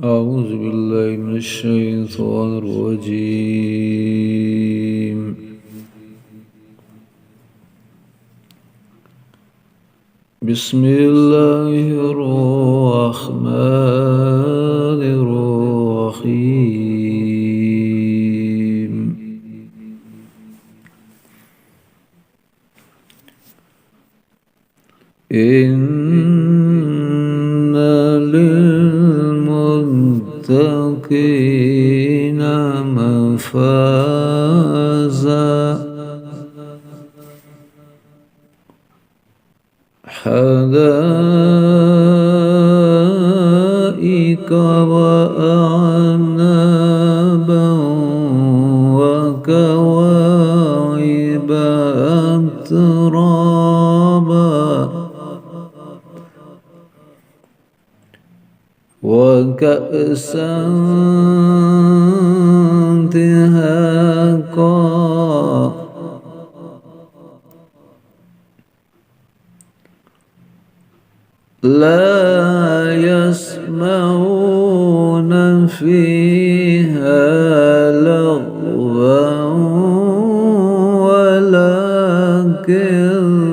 أعوذ بالله من الشيطان الرجيم. بسم الله الرحمن الرحيم. إن للمتقين مفازا حدائق وأعنابا وكواعب أترابا وكأسا دهاقا لا يسمعون فيها لغوا ولا كذابا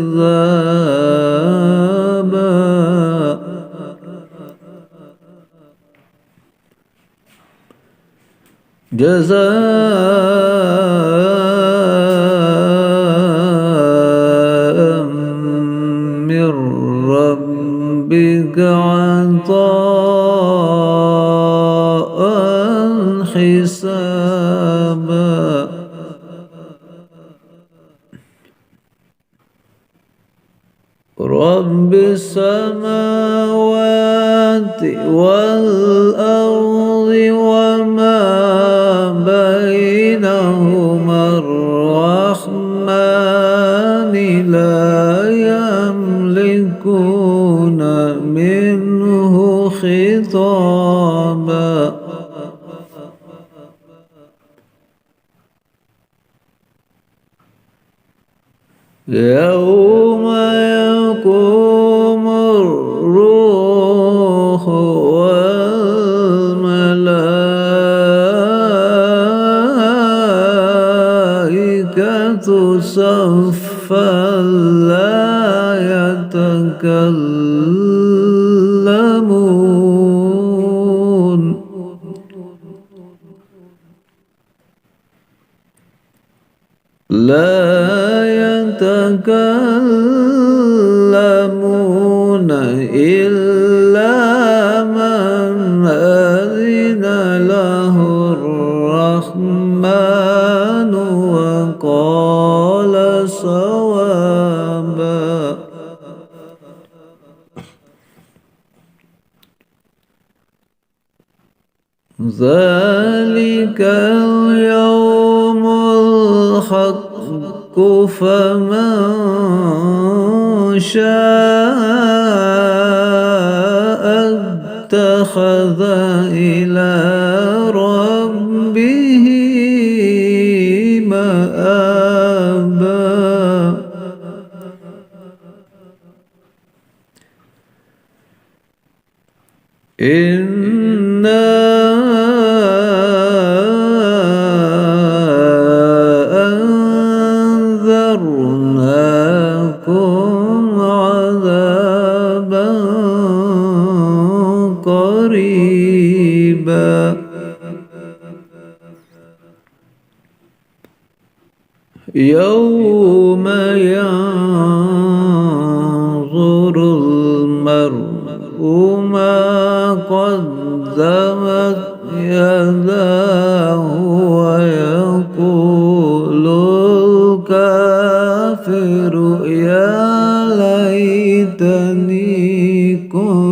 جزاء من ربك عطاء حسابا رب السماوات والأرض وما بينهما الرحمن لا يملكون منه خطابا يوم يقوم الروح والملائكة صفا لا يتكلمون إلا من أذن له الرحمن وقال صوابا ذلك اليوم الحق فمن شاء اتخذ إلى ربه مآبا إنا أنذرناكم عذابا قريبا يوم ينظر المرء ما قدمت يداه ويقول الكافر يا ليتني كنت